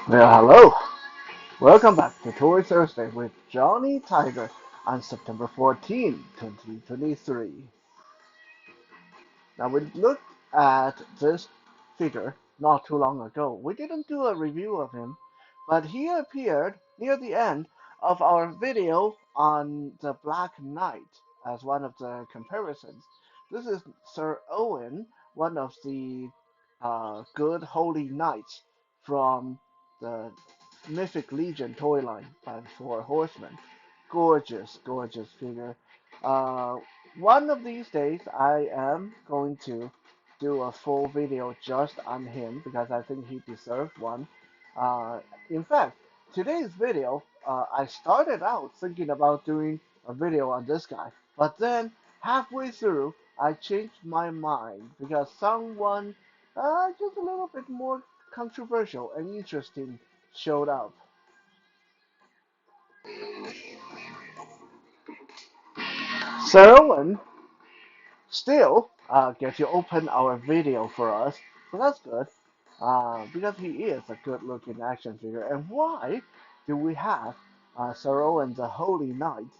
Well, hello. Welcome back to Toy Thursday with Johnny Tiger on September 14, 2023. Now, we looked at this figure not too long ago. We didn't do a review of him, but he appeared near the end of our video on the Black Knight as one of the comparisons. This is Sir Owen, one of the good holy knights from the Mythic Legion toy line by the Four Horsemen. Gorgeous, gorgeous figure. Uh, One of these days, I am going to do a full video just on him because I think he deserved one. Uh, in fact, today's video, I started out thinking about doing a video on this guy, but then halfway through, I changed my mind because someone just a little bit more controversial and interesting showed up. Serwin still get to open our video for us, so that's good. Because he is a good-looking action figure. And why do we have Saro and the Holy Knight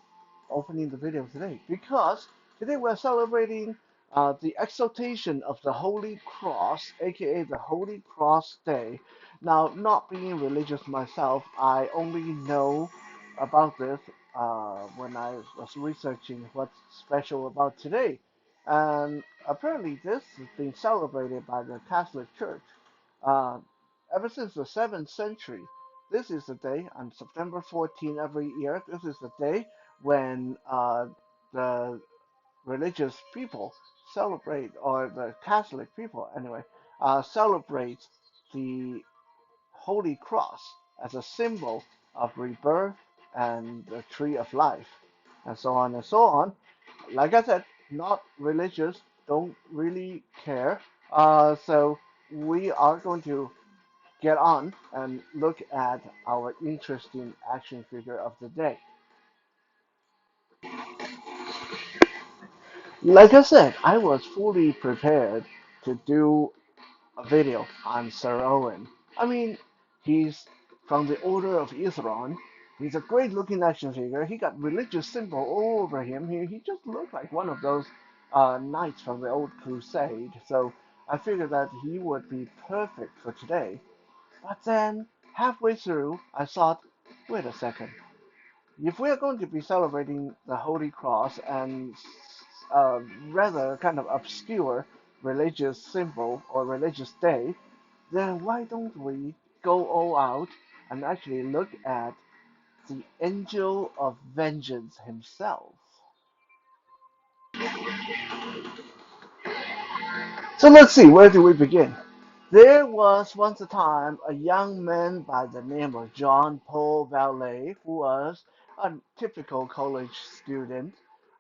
opening the video today? Because today we're celebrating the exaltation of the Holy Cross, aka the Holy Cross Day. Now, not being religious myself, I only know about this when I was researching what's special about today. And apparently, this has been celebrated by the Catholic Church uh, ever since the 7th century. This is the day on September 14 every year. This is the day when the religious people celebrate, or the Catholic people anyway, celebrate the Holy Cross as a symbol of rebirth and the tree of life, and so on and so on. Like I said, not religious, don't really care. So we are going to get on and look at our interesting action figure of the day. Like I said, I was fully prepared to do a video on Sir Owen. I mean, he's from the Order of Isran. He's a great looking action figure. He got religious symbol all over him. He just looked like one of those knights from the old crusade. So I figured that he would be perfect for today. But then, halfway through, I thought, wait a second. If we are going to be celebrating the Holy Cross and rather kind of obscure religious symbol or religious day, then why don't we go all out and actually look at the angel of vengeance himself? So let's see, where do we begin? There was once a time a young man by the name of John Paul Valet who was a typical college student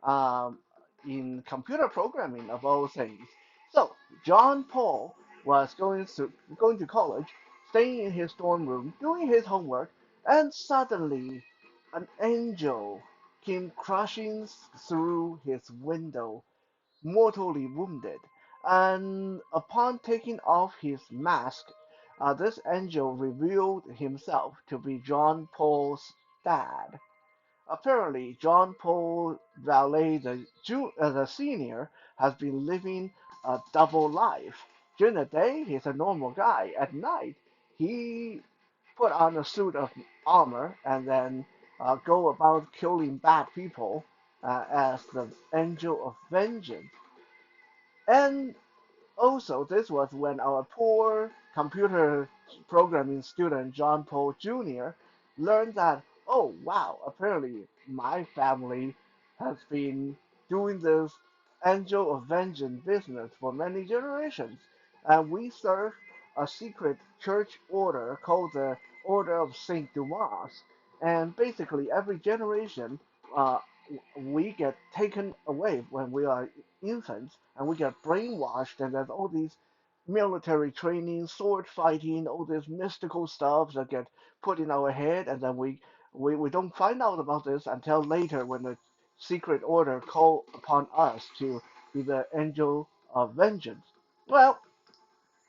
um, in computer programming of all things. So John Paul was going to college, staying in his dorm room, doing his homework, and suddenly an angel came crashing through his window, mortally wounded. And upon taking off his mask, this angel revealed himself to be John Paul's dad. Apparently, John Paul Valet, the senior, has been living a double life. During the day, he's a normal guy. At night, he put on a suit of armor and then go about killing bad people as the angel of vengeance. And also, this was when our poor computer programming student, John Paul Jr., learned that, oh wow, apparently my family has been doing this Angel of Vengeance business for many generations. And we serve a secret church order called the Order of St. Dumas. And basically, every generation, uh, we get taken away when we are infants and we get brainwashed, and there's all these military training, sword fighting, all this mystical stuff that get put in our head, and then we don't find out about this until later when the secret order call upon us to be the angel of vengeance. Well,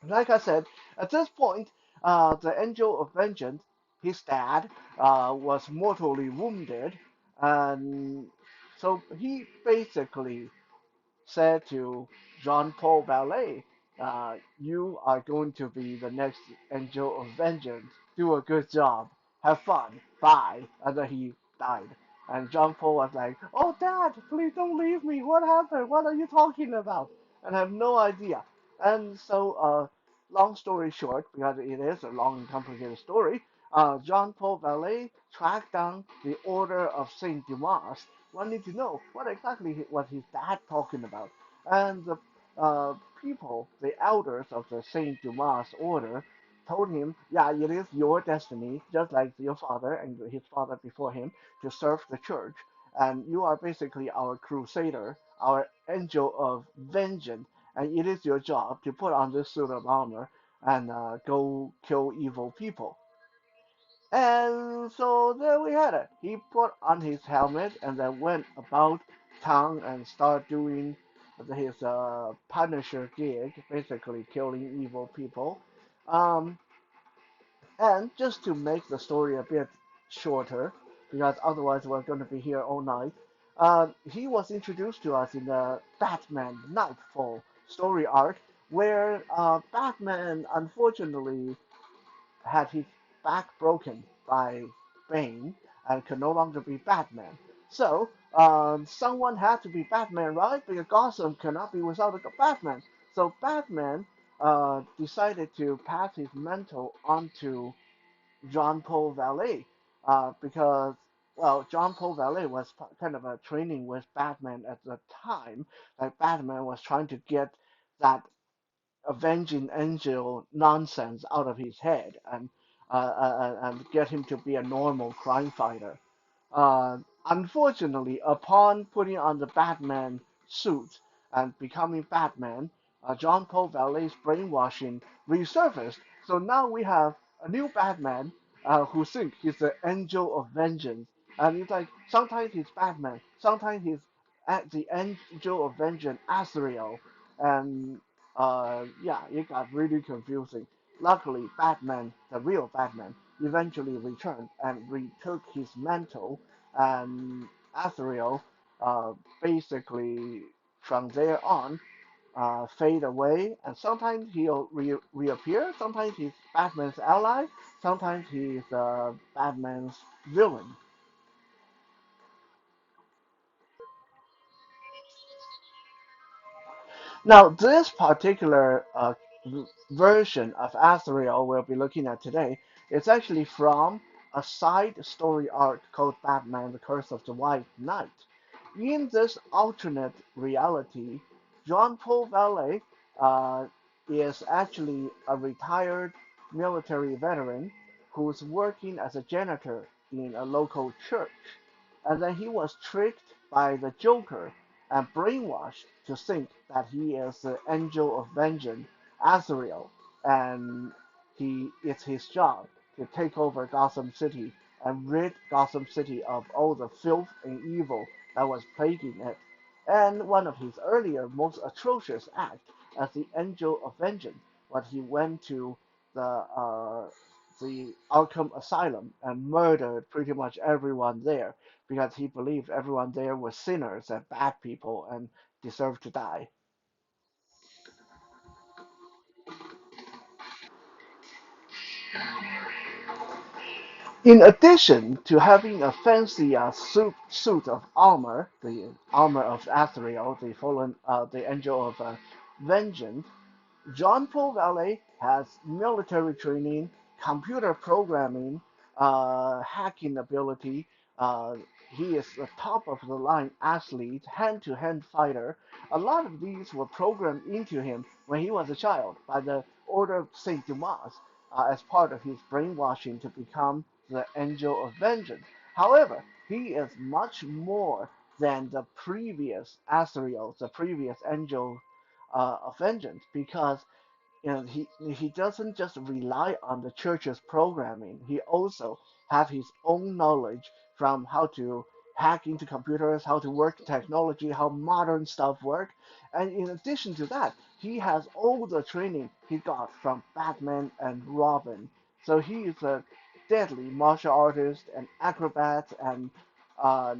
like I said, at this point, The Angel of Vengeance, his dad, was mortally wounded, and so he basically said to Jean Paul Ballet, "You are going to be the next Angel of Vengeance. Do a good job. Have fun. Bye." And then he died. And Jean Paul was like, "Oh, Dad, please don't leave me. What happened? What are you talking about?" And I have no idea. And so, long story short, because it is a long and complicated story, Jean Paul Ballet tracked down the Order of Saint Dumas, wanting to know what exactly was his dad talking about. And the uh, people, the elders of the Saint Dumas order, told him, "Yeah, it is your destiny, just like your father and his father before him, to serve the church. And you are basically our crusader, our angel of vengeance. And it is your job to put on this suit of armor and go kill evil people." And so there we had it. He put on his helmet and then went about town and started doing his Punisher gig, basically killing evil people. Um, and just to make the story a bit shorter, because otherwise we're going to be here all night, he was introduced to us in the Batman Nightfall story arc, where Batman unfortunately had his back broken by Bane and could no longer be Batman. So, someone had to be Batman, right? Because Gotham cannot be without a Batman. So Batman decided to pass his mantle onto John Paul Valet, because well, John Paul Valet was kind of a training with Batman at the time. Like Batman was trying to get that avenging angel nonsense out of his head and get him to be a normal crime fighter. Unfortunately, upon putting on the Batman suit and becoming Batman, John Paul Valet's brainwashing resurfaced. So now we have a new Batman who thinks he's the angel of vengeance. And it's like sometimes he's Batman, sometimes he's at the angel of vengeance, Azrael. And yeah, it got really confusing. Luckily, Batman, the real Batman, eventually returned and retook his mantle, and Azrael basically from there on fade away, and sometimes he'll reappear, sometimes he's Batman's ally, sometimes he's Batman's villain. Now, this particular version of Azrael we'll be looking at today is actually from a side story arc called Batman: The Curse of the White Knight. In this alternate reality, Jean Paul Valet uh, is actually a retired military veteran who's working as a janitor in a local church. And then he was tricked by the Joker and brainwashed to think that he is the angel of vengeance, Azrael, and it's his job to take over Gotham City and rid Gotham City of all the filth and evil that was plaguing it. And one of his earlier, most atrocious acts as the Angel of Vengeance was he went to the Arkham Asylum and murdered pretty much everyone there because he believed everyone there was sinners and bad people and deserved to die. In addition to having a fancy suit of armor, the armor of Azrael, the fallen, the angel of vengeance, John Paul Valet has military training, computer programming, hacking ability. Uh, he is a top of the line athlete, hand to hand fighter. A lot of these were programmed into him when he was a child by the Order of St. Dumas as part of his brainwashing to become the Angel of Vengeance. However, he is much more than the previous Azrael, the previous Angel of Vengeance, because he doesn't just rely on the church's programming. He also have his own knowledge from how to hack into computers, how to work technology, how modern stuff work. And in addition to that, he has all the training he got from Batman and Robin. So he is a deadly martial artist and acrobat and uh,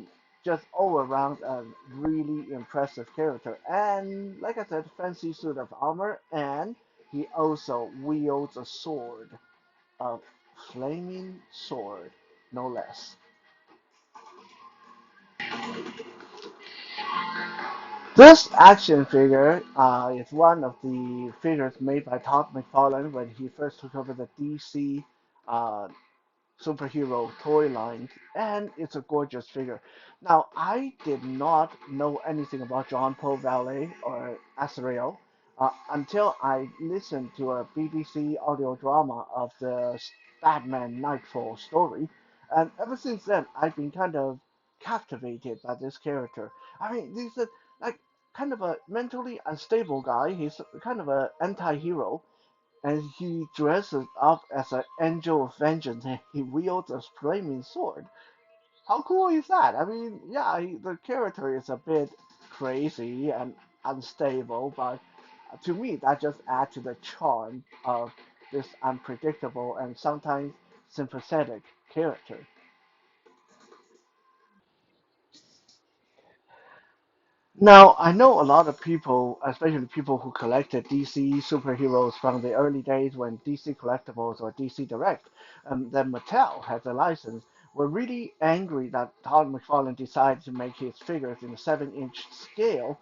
just all around a really impressive character. And like I said, fancy suit of armor, and he also wields a sword, a flaming sword, no less. This action figure is one of the figures made by Todd McFarlane when he first took over the DC uh, superhero toy line, and it's a gorgeous figure. Now, I did not know anything about John Paul Valet or Azrael until I listened to a BBC audio drama of the Batman Nightfall story, and ever since then, I've been kind of captivated by this character. I mean, he's a like kind of a mentally unstable guy. He's kind of an anti-hero, and he dresses up as an angel of vengeance and he wields a flaming sword. How cool is that? I mean, yeah, the character is a bit crazy and unstable, but to me, that just adds to the charm of this unpredictable and sometimes sympathetic character. Now, I know a lot of people, especially people who collected DC superheroes from the early days when DC Collectibles or DC Direct, then Mattel had the license, were really angry that Todd McFarlane decided to make his figures in a 7-inch scale.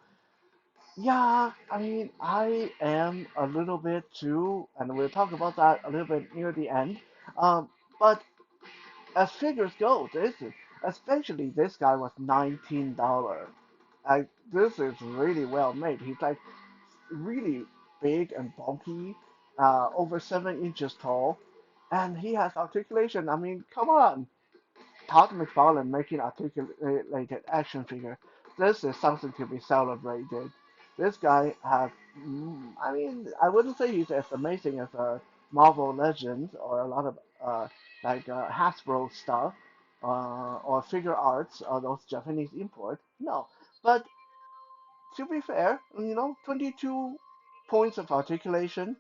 Yeah, I mean, I am a little bit too, and we'll talk about that a little bit near the end. Um, but as figures go, especially this guy was $19. This is really well made. He's like really big and bulky, over 7 inches tall, and he has articulation. I mean, come on, Todd McFarlane making articulated action figure. This is something to be celebrated. This guy has, I mean, I wouldn't say he's as amazing as Marvel Legends or a lot of Hasbro stuff or figure arts or those Japanese import. No, but to be fair, 22 points of articulation.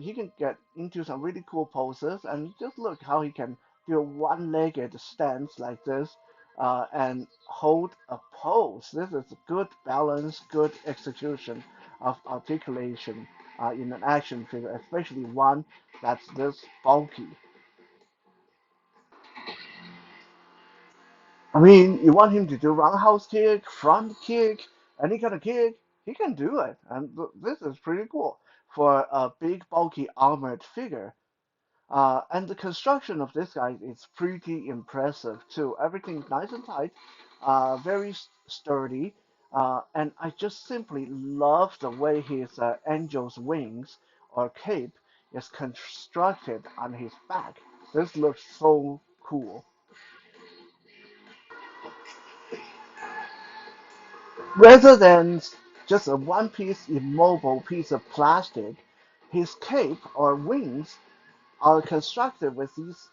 He can get into some really cool poses, and just look how he can do a one-legged stance like this and hold a pose. This is good balance, good execution of articulation in an action figure, especially one that's this bulky. I mean, you want him to do roundhouse kick, front kick, any kind of kick, he can do it. And this is pretty cool for a big, bulky, armored figure. And the construction of this guy is pretty impressive too. Everything's nice and tight, very sturdy, and I just simply love the way his angel's wings or cape is constructed on his back. This looks so cool. Rather than just a one-piece immobile piece of plastic, his cape or wings are constructed with these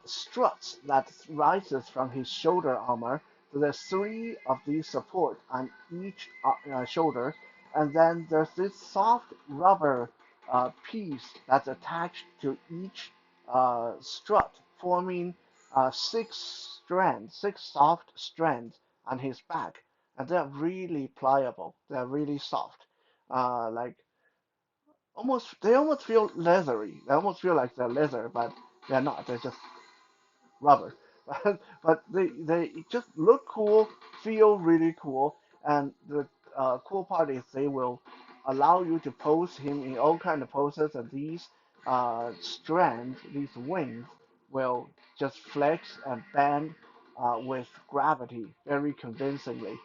struts that rises from his shoulder armor. So there's three of these support on each shoulder, and then there's this soft rubber piece that's attached to each strut, forming six soft strands on his back, and they're really pliable. They're really soft, like they almost feel leathery. They almost feel like they're leather, but they're not. They're just rubber. But they just look cool, feel really cool, and the cool part is they will allow you to pose him in all kind of poses, and these strands, these wings, will just flex and bend with gravity very convincingly.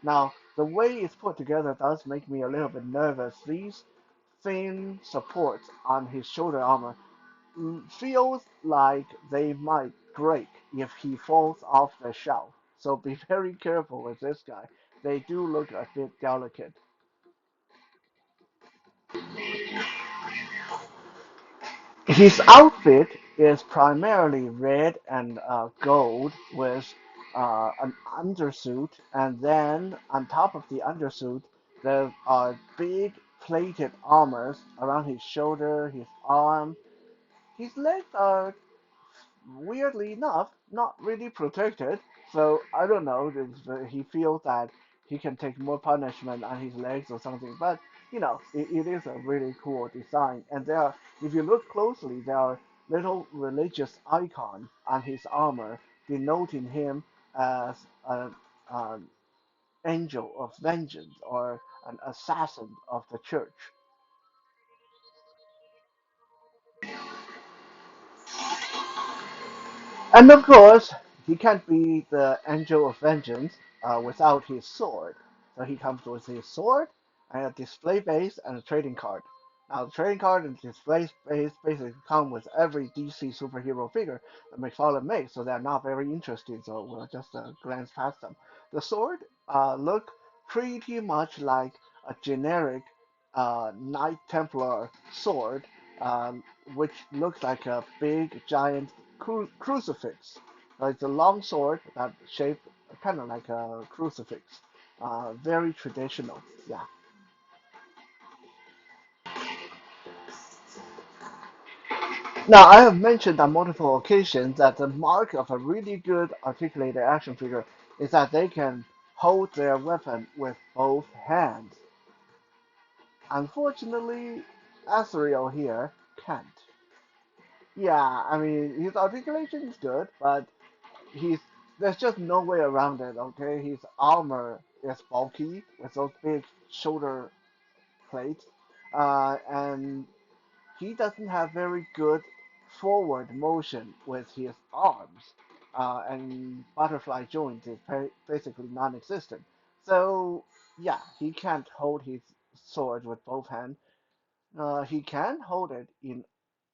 Now, the way it's put together does make me a little bit nervous. These thin supports on his shoulder armor feels like they might break if he falls off the shelf. So be very careful with this guy. They do look a bit delicate. His outfit is primarily red and gold with an undersuit, and then on top of the undersuit, there are big plated armors around his shoulder, his arm. His legs are weirdly enough not really protected. So I don't know. He feels that he can take more punishment on his legs or something. But it is a really cool design. And if you look closely, there are little religious icons on his armor denoting him as an angel of vengeance or an assassin of the church. And of course, he can't be the angel of vengeance without his sword. So he comes with his sword and a display base and a trading card. Now, the trading card and display base basically come with every DC superhero figure that McFarlane makes, so they're not very interesting. So we'll just glance past them. The sword look pretty much like a generic Knight Templar sword, which looks like a big giant crucifix. It's a long sword that shaped kind of like a crucifix. Very traditional. Yeah. Now, I have mentioned on multiple occasions that the mark of a really good articulated action figure is that they can hold their weapon with both hands. Unfortunately, Azrael here can't. Yeah, I mean, his articulation is good, but he's there's just no way around it. Okay, his armor is bulky with those big shoulder plates, and he doesn't have very good forward motion with his arms, and butterfly joint is basically non-existent. So yeah, he can't hold his sword with both hands. He can hold it in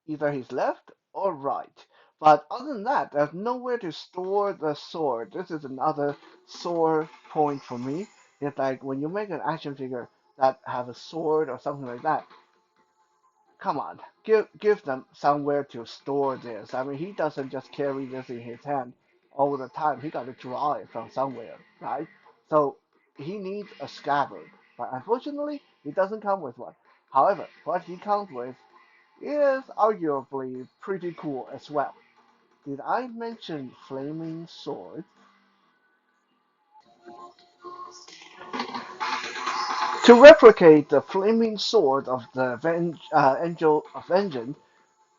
either his left or right. But other than that, there's nowhere to store the sword. This is another sore point for me. It's like when you make an action figure that have a sword or something like that, come on, give them somewhere to store this. I mean, he doesn't just carry this in his hand all the time. He got to draw it from somewhere, right? So he needs a scabbard. But unfortunately, he doesn't come with one. However, what he comes with is arguably pretty cool as well. Did I mention flaming sword? To replicate the flaming sword of the Angel of Vengeance,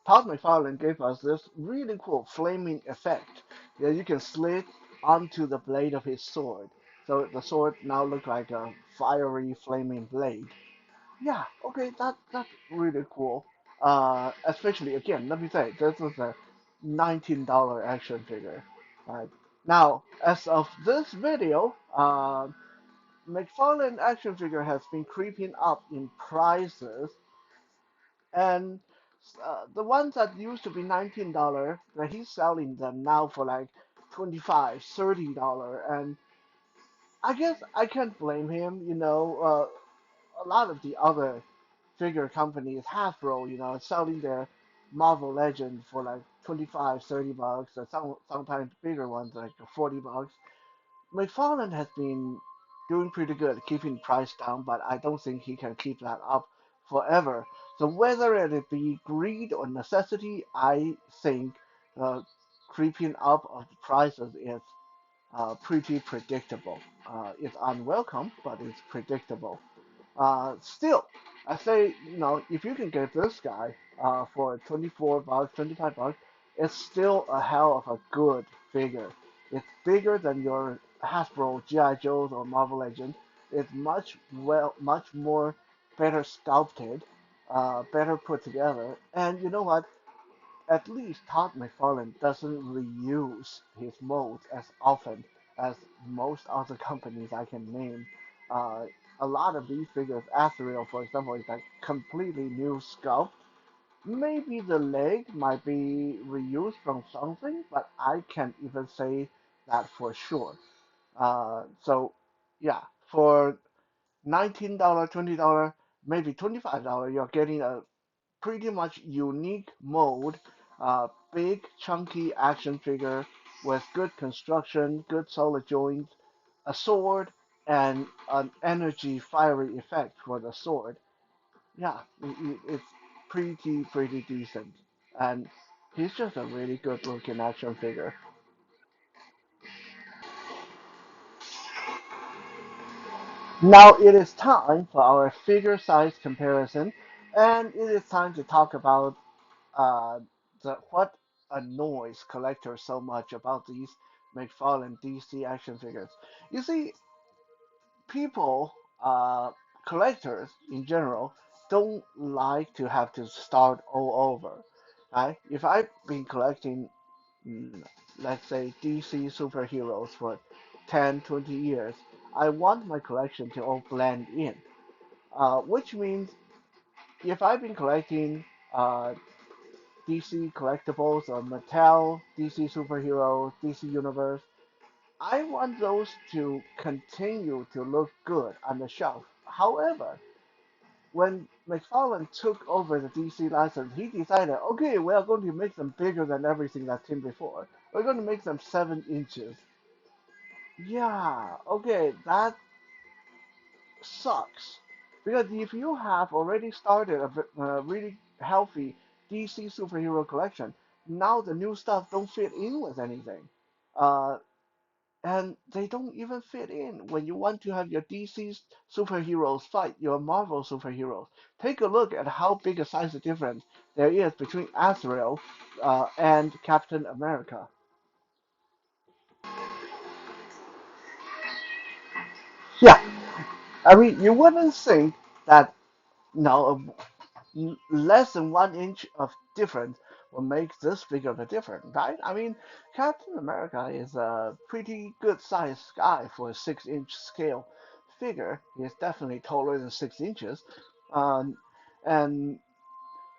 Todd McFarlane gave us this really cool flaming effect that you can slit onto the blade of his sword. So the sword now looks like a fiery flaming blade. Yeah, okay, that's really cool. Especially again, let me say, this is a $19 action figure. Right now, as of this video, McFarlane action figure has been creeping up in prices, and the ones that used to be $19, that he's selling them now for like 25, $30, and I guess I can't blame him. A lot of the other figure companies, Hasbro, selling their Marvel Legends for like 25, $30, and sometimes bigger ones like $40. McFarlane has been doing pretty good keeping price down, but I don't think he can keep that up forever. So whether it be greed or necessity, I think the creeping up of the prices is pretty predictable. It's unwelcome, but it's predictable. Still, I say, if you can get this guy for $24, $25, it's still a hell of a good figure. It's bigger than your Hasbro GI Joes or Marvel Legends. It's much more better sculpted, better put together. And you know what? At least Todd McFarlane doesn't reuse his molds as often as most other companies I can name. Uh, a lot of these figures, Azrael, for example, is like completely new sculpt. Maybe the leg might be reused from something, but I can't even say that for sure. So, yeah, for $19, $20, maybe $25, you're getting a pretty much unique mold, big chunky action figure with good construction, good solid joints, a sword, and an energy fiery effect for the sword. yeah, it's pretty decent, and he's just a really good looking action figure. Now it is time for our figure size comparison, and it is time to talk about uh, what annoys collectors so much about these McFarlane DC action figures. You see, people, collectors in general, don't like to have to start all over. Right? If I've been collecting, mm, let's say, DC superheroes for 10, 20 years, I want my collection to all blend in. Which means if I've been collecting DC collectibles or Mattel, DC superheroes, DC Universe, I want those to continue to look good on the shelf. However, when McFarlane took over the DC license, he decided, okay, we are going to make them bigger than everything that came before. We're going to make them 7 inches. Yeah, okay, that sucks. Because if you have already started a really healthy DC superhero collection, now the new stuff don't fit in with anything. Uh, and they don't even fit in when you want to have your DC superheroes fight your Marvel superheroes. Take a look at how big a size difference there is between Azrael and Captain America. Yeah, I mean, you wouldn't think that no, less than 1 inch of difference will make this big of a difference, right? I mean, Captain America is a pretty good sized guy for a 6 inch scale figure. He is definitely taller than 6 inches. Um, and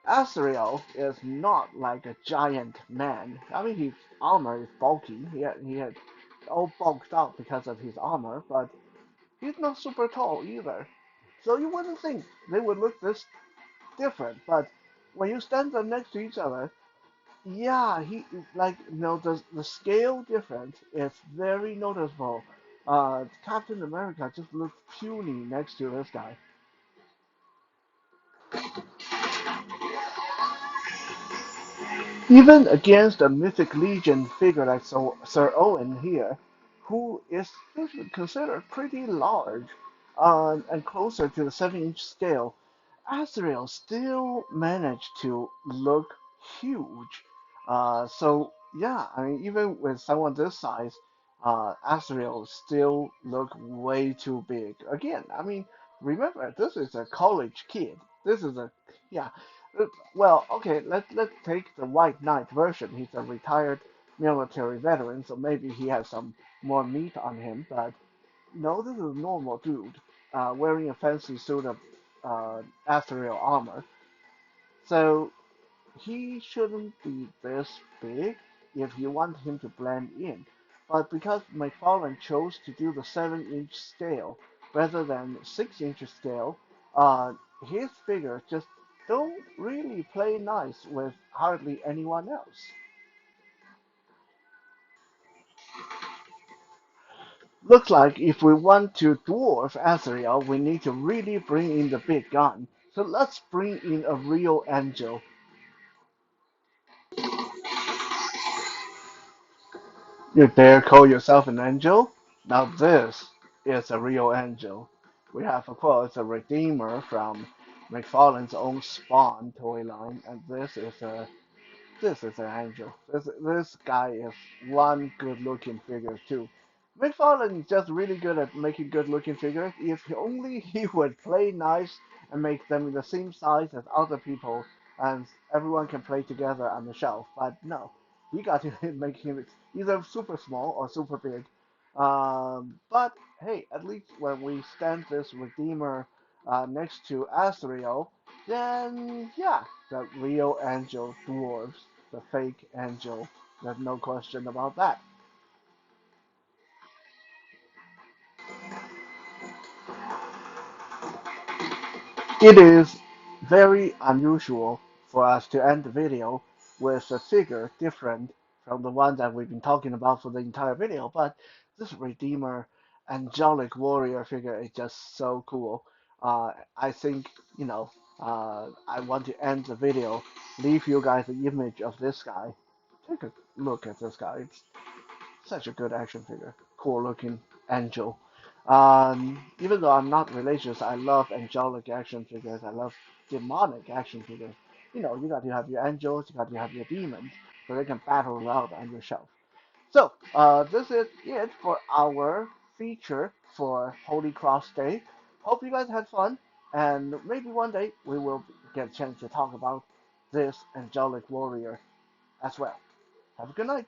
Azrael is not like a giant man. I mean, his armor is bulky. He had all bulked out because of his armor, but he's not super tall either. So you wouldn't think they would look this different, but when you stand them next to each other, yeah, he like the scale difference is very noticeable. Captain America just looks puny next to this guy. Even against a Mythic Legion figure like Sir Owen here, who is considered pretty large and closer to the 7 inch scale, Azrael still managed to look huge. So yeah, I mean even with someone this size, Azrael still look way too big. Again, I mean remember this is a college kid. This is a yeah. Well, okay, let's take the White Knight version. He's a retired military veteran, so maybe he has some more meat on him. But no, this is a normal dude wearing a fancy suit of ethereal armor. So he shouldn't be this big if you want him to blend in. But because McFarlane chose to do the 7 inch scale rather than 6 inch scale, his figures just don't really play nice with hardly anyone else. Looks like if we want to dwarf Azrael, we need to really bring in the big gun. So let's bring in a real angel. You dare call yourself an angel? Now this is a real angel. We have, of course, a Redeemer from McFarlane's own Spawn toy line, and this is an angel. This guy is one good looking figure too. McFarlane is just really good at making good looking figures. If only he would play nice and make them the same size as other people, and everyone can play together on the shelf. But no, he got to make him either super small or super big. But hey, at least when we stand this Redeemer next to Azrael, then yeah, the real angel dwarves the fake angel. There's no question about that. It is very unusual for us to end the video with a figure different from the one that we've been talking about for the entire video, but this Redeemer angelic warrior figure is just so cool. I think, you know, I want to end the video, leave you guys the image of this guy. Take a look at this guy. It's such a good action figure. Cool looking angel. Even though I'm not religious, I love angelic action figures. I love demonic action figures. You know, you got to have your angels, you got to have your demons, so they can battle it out on your shelf. So, this is it for our feature for Holy Cross Day. Hope you guys had fun, and maybe one day we will get a chance to talk about this angelic warrior as well. Have a good night.